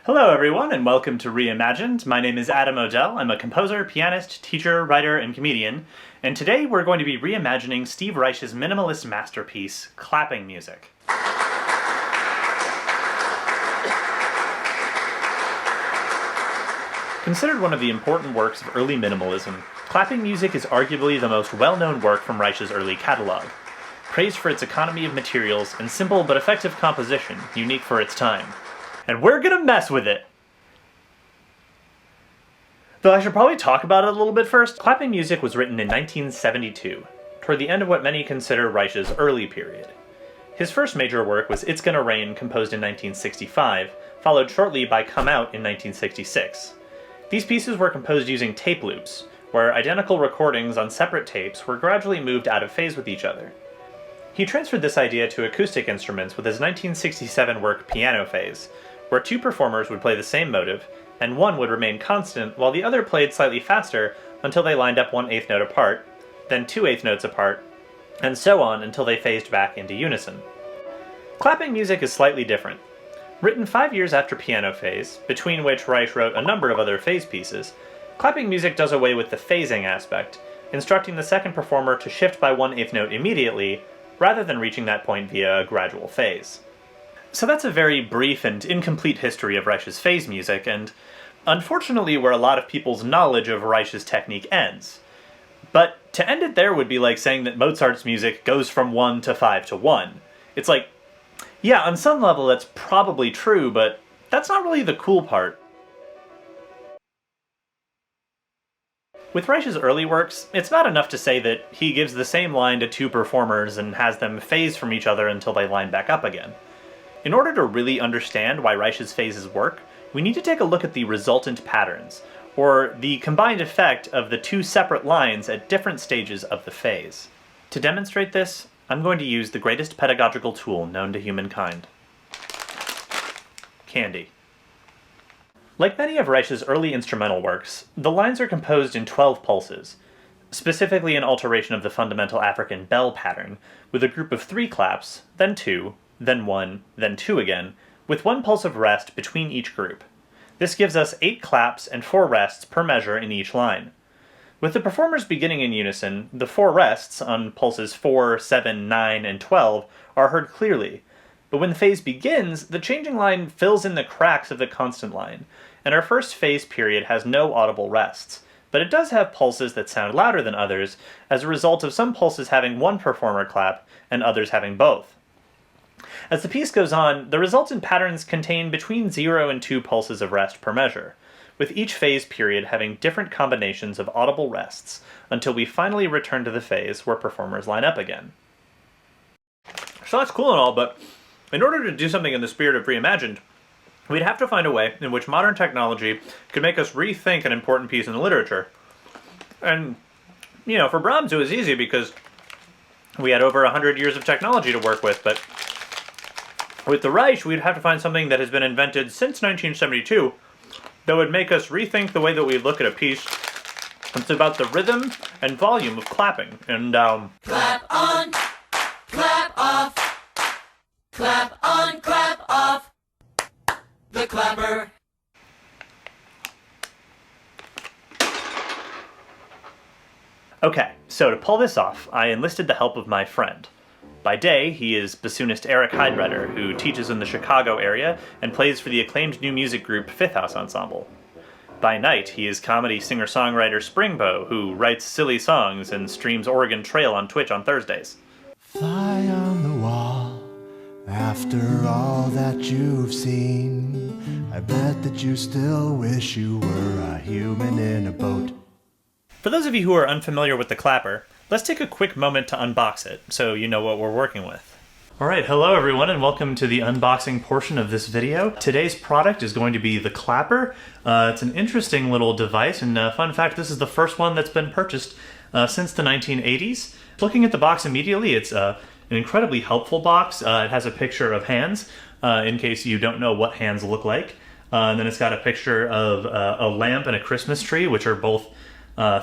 Hello everyone and welcome to reImagined. My name is Adam Odell. I'm a composer, pianist, teacher, writer, and comedian. And today we're going to be reimagining Steve Reich's minimalist masterpiece, clapping music. Considered one of the important works of early minimalism, clapping music is arguably the most well-known work from Reich's early catalog. Praised for its economy of materials and simple but effective composition, unique for its time. And we're gonna mess with it! Though I should probably talk about it a little bit first. Clapping music was written in 1972, toward the end of what many consider Reich's early period. His first major work was It's Gonna Rain, composed in 1965, followed shortly by Come Out in 1966. These pieces were composed using tape loops, where identical recordings on separate tapes were gradually moved out of phase with each other. He transferred this idea to acoustic instruments with his 1967 work Piano Phase, where two performers would play the same motive, and one would remain constant while the other played slightly faster until they lined up 1/8 note apart, then 2/8 notes apart, and so on until they phased back into unison. Clapping music is slightly different. Written 5 years after Piano Phase, between which Reich wrote a number of other phase pieces, clapping music does away with the phasing aspect, instructing the second performer to shift by 1/8 note immediately, rather than reaching that point via a gradual phase. So that's a very brief and incomplete history of Reich's phase music, and unfortunately where a lot of people's knowledge of Reich's technique ends. But to end it there would be like saying that Mozart's music goes from 1 to 5 to 1. It's like, yeah, on some level that's probably true, but that's not really the cool part. With Reich's early works, it's not enough to say that he gives the same line to two performers and has them phase from each other until they line back up again. In order to really understand why Reich's phases work, we need to take a look at the resultant patterns, or the combined effect of the two separate lines at different stages of the phase. To demonstrate this, I'm going to use the greatest pedagogical tool known to humankind. Candy. Like many of Reich's early instrumental works, the lines are composed in 12 pulses, specifically an alteration of the fundamental African bell pattern, with a group of 3 claps, then 2, then 1, then 2 again, with 1 pulse of rest between each group. This gives us 8 claps and 4 rests per measure in each line. With the performers beginning in unison, the 4 rests on pulses 4, 7, 9, and 12 are heard clearly, but when the phase begins, the changing line fills in the cracks of the constant line, and our first phase period has no audible rests, but it does have pulses that sound louder than others as a result of some pulses having 1 performer clap and others having both. As the piece goes on, the resultant patterns contain between 0 and 2 pulses of rest per measure, with each phase period having different combinations of audible rests, until we finally return to the phase where performers line up again. So that's cool and all, but in order to do something in the spirit of reimagined, we'd have to find a way in which modern technology could make us rethink an important piece in the literature. And, you know, for Brahms it was easy because we had over 100 years of technology to work with, but with the Reich, we'd have to find something that has been invented since 1972 that would make us rethink the way that we look at a piece. It's about the rhythm and volume of clapping. And, Clap on, clap off, clap on, clap off, the clapper. Okay, so to pull this off, I enlisted the help of my friend. By day, he is bassoonist Eric Heidbreder, who teaches in the Chicago area and plays for the acclaimed new music group Fifth House Ensemble. By night, he is comedy singer-songwriter Springbo, who writes silly songs and streams Oregon Trail on Twitch on Thursdays. Fly on the wall, after all that you've seen, I bet that you still wish you were a human in a boat. For those of you who are unfamiliar with the clapper, let's take a quick moment to unbox it, so you know what we're working with. Alright, hello everyone and welcome to the unboxing portion of this video. Today's product is going to be the clapper. It's an interesting little device, and fun fact, this is the first one that's been purchased since the 1980s. Looking at the box immediately, it's an incredibly helpful box. It has a picture of hands, in case you don't know what hands look like. And then it's got a picture of a lamp and a Christmas tree, which are both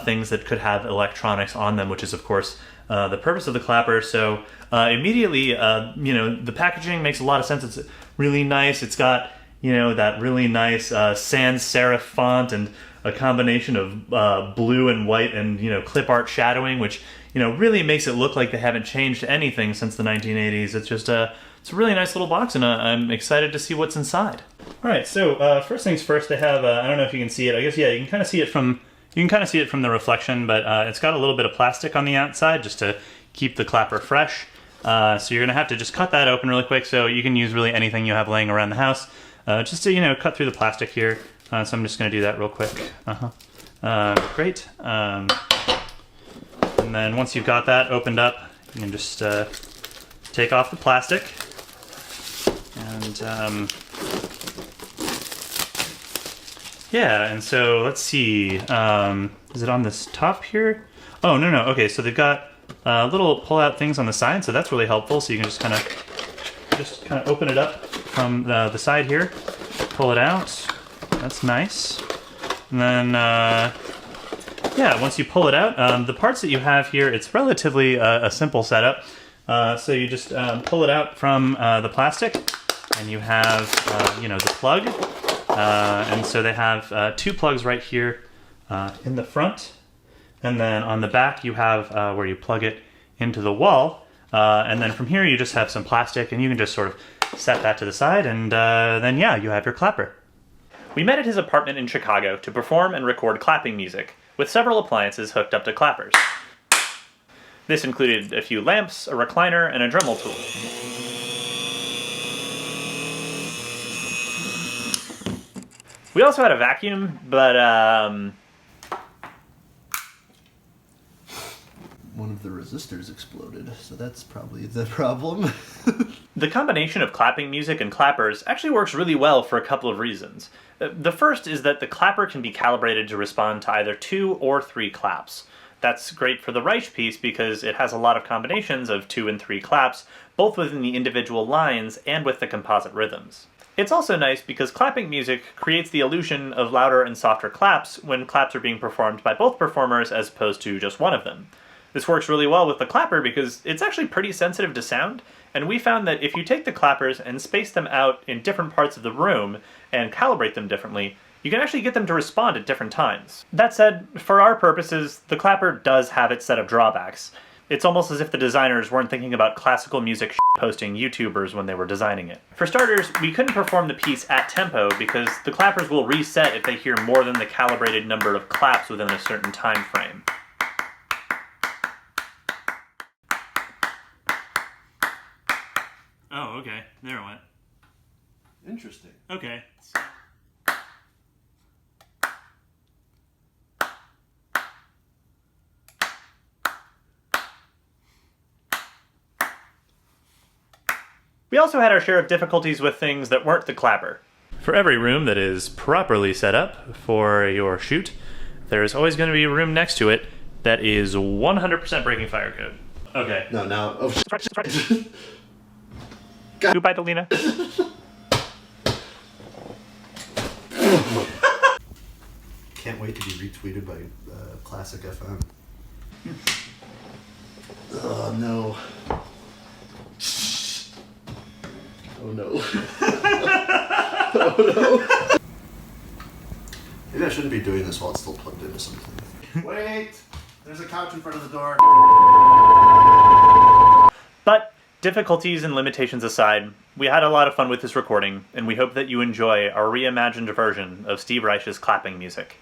things that could have electronics on them, which is of course the purpose of the clapper. So immediately, the packaging makes a lot of sense. It's really nice. It's got you know, that really nice sans serif font and a combination of blue and white and, you know, clip art shadowing, which, you know, really makes it look like they haven't changed anything since the 1980s. It's just it's a really nice little box, and I'm excited to see what's inside. All right, so first things first, I have I don't know if you can see it. I guess, yeah, you can kind of see it from the reflection, but it's got a little bit of plastic on the outside just to keep the clapper fresh. So you're gonna have to just cut that open really quick. So you can use really anything you have laying around the house, just to, you know, cut through the plastic here. So I'm just gonna do that real quick. Great. And then once you've got that opened up, you can just take off the plastic. And yeah, and so let's see. Is it on this top here? Oh, no. Okay, so they've got little pull-out things on the side, so that's really helpful. So you can just kind of open it up from the side here, pull it out. That's nice. And then yeah, once you pull it out, the parts that you have here, it's relatively a simple setup. So you just pull it out from the plastic, and you have you know, the plug. And so they have 2 plugs right here in the front, and then on the back you have where you plug it into the wall, and then from here you just have some plastic, and you can just sort of set that to the side, and then yeah, you have your clapper. We met at his apartment in Chicago to perform and record clapping music, with several appliances hooked up to clappers. This included a few lamps, a recliner, and a Dremel tool. We also had a vacuum, but one of the resistors exploded, so that's probably the problem. The combination of clapping music and clappers actually works really well for a couple of reasons. The first is that the clapper can be calibrated to respond to either 2 or 3 claps. That's great for the Reich piece because it has a lot of combinations of 2 and 3 claps, both within the individual lines and with the composite rhythms. It's also nice because clapping music creates the illusion of louder and softer claps when claps are being performed by both performers as opposed to just one of them. This works really well with the clapper because it's actually pretty sensitive to sound, and we found that if you take the clappers and space them out in different parts of the room and calibrate them differently, you can actually get them to respond at different times. That said, for our purposes, the clapper does have its set of drawbacks. It's almost as if the designers weren't thinking about classical music posting YouTubers when they were designing it. For starters, we couldn't perform the piece at tempo because the clappers will reset if they hear more than the calibrated number of claps within a certain time frame. Oh, okay. There it went. Interesting. Okay. We also had our share of difficulties with things that weren't the clapper. For every room that is properly set up for your shoot, there's always going to be a room next to it that is 100% breaking fire code. Okay. No, now... Oh, Goodbye, Delina. Can't wait to be retweeted by Classic FM. Oh, no. Oh, no. Oh, no. Maybe I shouldn't be doing this while it's still plugged into something. Wait! There's a couch in front of the door. But difficulties and limitations aside, we had a lot of fun with this recording, and we hope that you enjoy our reimagined version of Steve Reich's clapping music.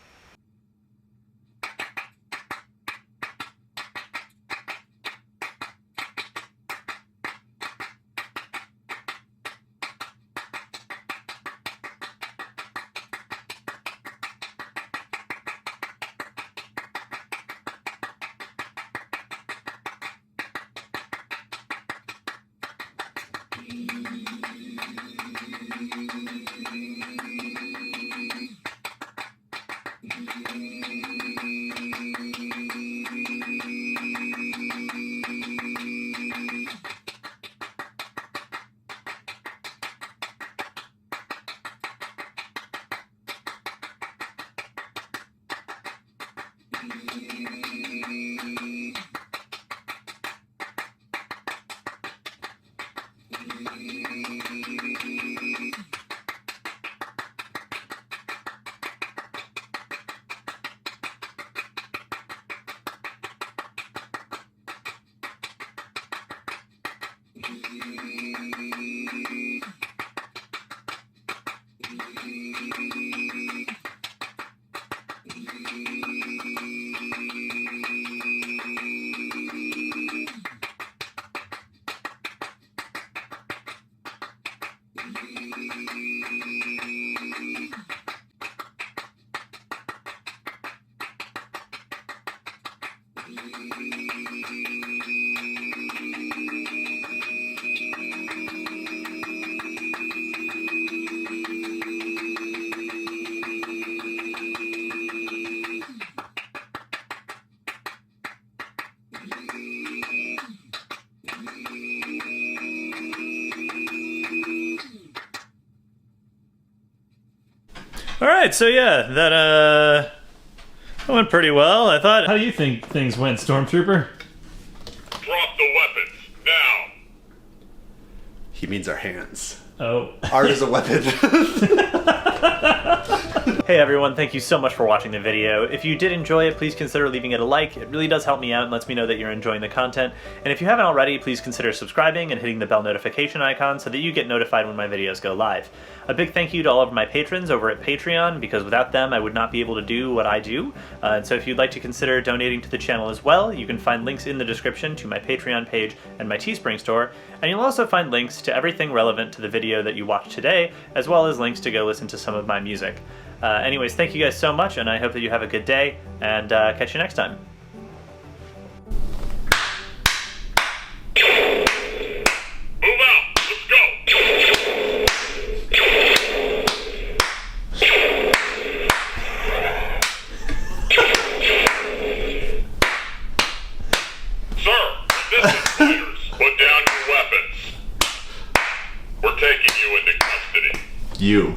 All right, so yeah, that went pretty well, I thought. How do you think things went, Stormtrooper? Drop the weapons, now! He means our hands. Oh. Art is a weapon. Hey everyone, thank you so much for watching the video. If you did enjoy it, please consider leaving it a like. It really does help me out and lets me know that you're enjoying the content. And if you haven't already, please consider subscribing and hitting the bell notification icon so that you get notified when my videos go live. A big thank you to all of my patrons over at Patreon, because without them I would not be able to do what I do. And so if you'd like to consider donating to the channel as well, you can find links in the description to my Patreon page and my Teespring store, and you'll also find links to everything relevant to the video that you watched today, as well as links to go listen to some of my music. Anyways, thank you guys so much, and I hope that you have a good day, and catch you next time. Move out! Let's go! Sir, distance leaders, put down your weapons. We're taking you into custody. You.